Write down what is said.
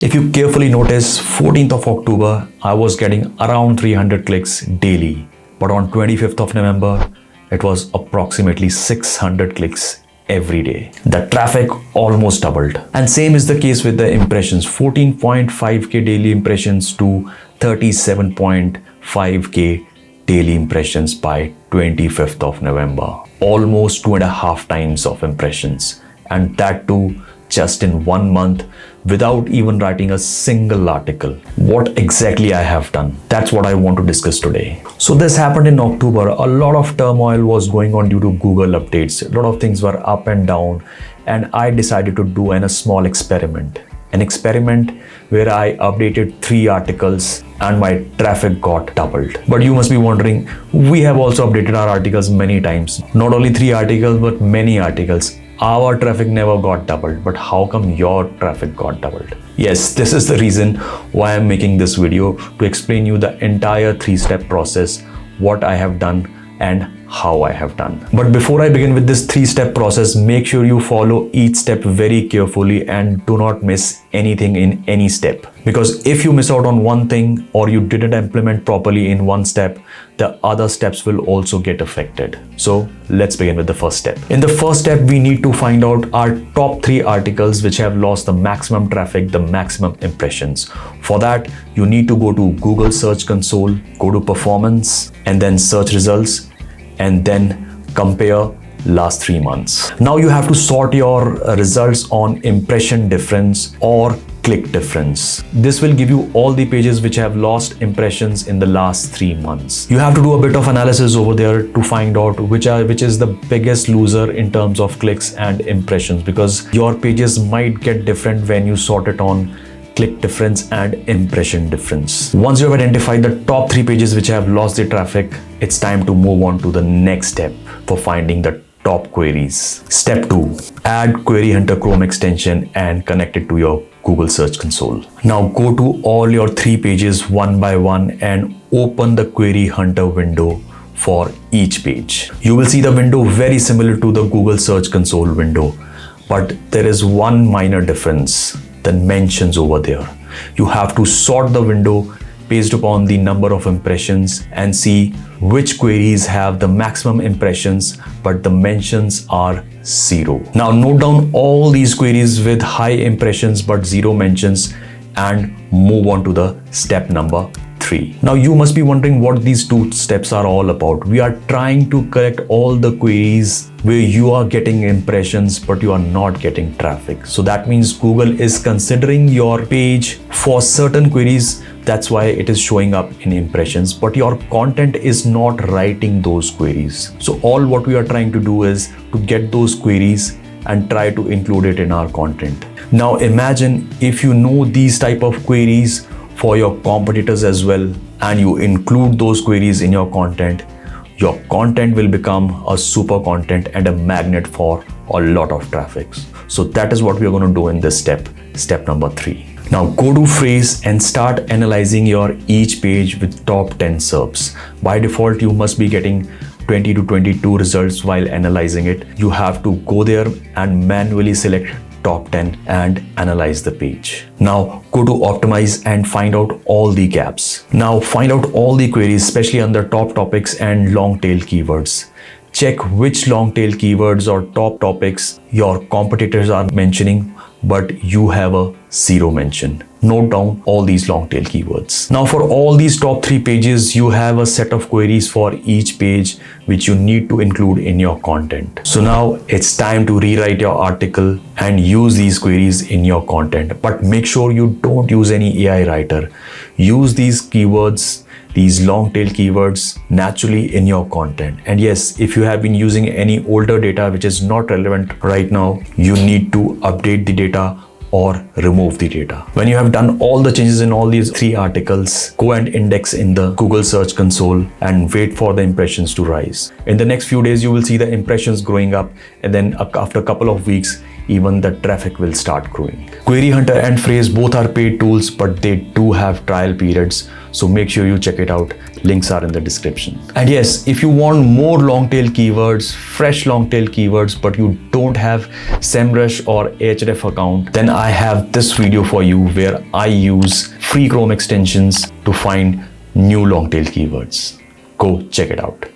If you carefully notice, 14th of October, I was getting around 300 clicks daily. But on 25th of November, it was approximately 600 clicks every day. The traffic almost doubled. And same is the case with the impressions, 14.5k daily impressions to 37.5k daily impressions by 25th of November. Almost 2.5 times of impressions. And that too just in 1 month without even writing a single article. What exactly I have done? That's what I want to discuss today. So this happened in October. A lot of turmoil was going on due to Google updates. A lot of things were up and down, and I decided to do a small experiment. An experiment where I updated 3 articles and my traffic got doubled. But you must be wondering, we have also updated our articles many times. Not only 3 articles, but many articles. Our traffic never got doubled, but how come your traffic got doubled? Yes, this is the reason why I'm making this video, to explain you the entire 3-step process, what I have done and how I have done. But before I begin with this 3-step process, make sure you follow each step very carefully and do not miss anything in any step. Because if you miss out on one thing or you didn't implement properly in one step, the other steps will also get affected. So let's begin with the first step. In the first step, we need to find out our top 3 articles which have lost the maximum traffic, the maximum impressions. For that, you need to go to Google Search Console, go to Performance, and then Search Results, and then compare last 3 months. Now you have to sort your results on impression difference or click difference. This will give you all the pages which have lost impressions in the last 3 months. You have to do a bit of analysis over there to find out which is the biggest loser in terms of clicks and impressions, because your pages might get different when you sort it on click difference and impression difference. Once you have identified the top 3 pages which have lost the traffic, it's time to move on to the next step for finding the top queries. Step 2, add Query Hunter Chrome extension and connect it to your Google Search Console. Now go to all your 3 pages one by one and open the Query Hunter window for each page. You will see the window very similar to the Google Search Console window, but there is one minor difference. The mentions over there. You have to sort the window based upon the number of impressions and see which queries have the maximum impressions but the mentions are 0. Now note down all these queries with high impressions but 0 mentions and move on to the step number 3. Now you must be wondering what these 2 steps are all about. We are trying to correct all the queries where you are getting impressions but you are not getting traffic. So that means Google is considering your page for certain queries. That's why it is showing up in impressions, but your content is not writing those queries. So all what we are trying to do is to get those queries and try to include it in our content. Now imagine if you know these type of queries for your competitors as well, and you include those queries in your content will become a super content and a magnet for a lot of traffic. So that is what we are going to do in this step number 3. Now go to Phrase and start analyzing your each page with top 10 SERPs. By default, you must be getting 20 to 22 results while analyzing it. You have to go there and manually select top 10 and analyze the page. Now go to Optimize and find out all the gaps. Now find out all the queries, especially under top topics and long tail keywords. Check which long tail keywords or top topics your competitors are mentioning but you have a 0 mention. Note down all these long tail keywords. Now for all these top 3 pages, you have a set of queries for each page which you need to include in your content. So now it's time to rewrite your article and use these queries in your content. But make sure you don't use any AI writer. Use these keywords, these long tail keywords naturally in your content. And yes, if you have been using any older data which is not relevant right now, you need to update the data or remove the data. When you have done all the changes in all these 3 articles, go and index in the Google Search Console and wait for the impressions to rise. In the next few days, you will see the impressions growing up, and then after a couple of weeks, even the traffic will start growing. Query Hunter and Phrase both are paid tools, but they do have trial periods, so make sure you check it out. Links are in the description. And yes, if you want more long tail keywords, fresh long tail keywords, but you don't have SEMrush or Ahref account, then I have this video for you where I use free Chrome extensions to find new long tail keywords. Go check it out.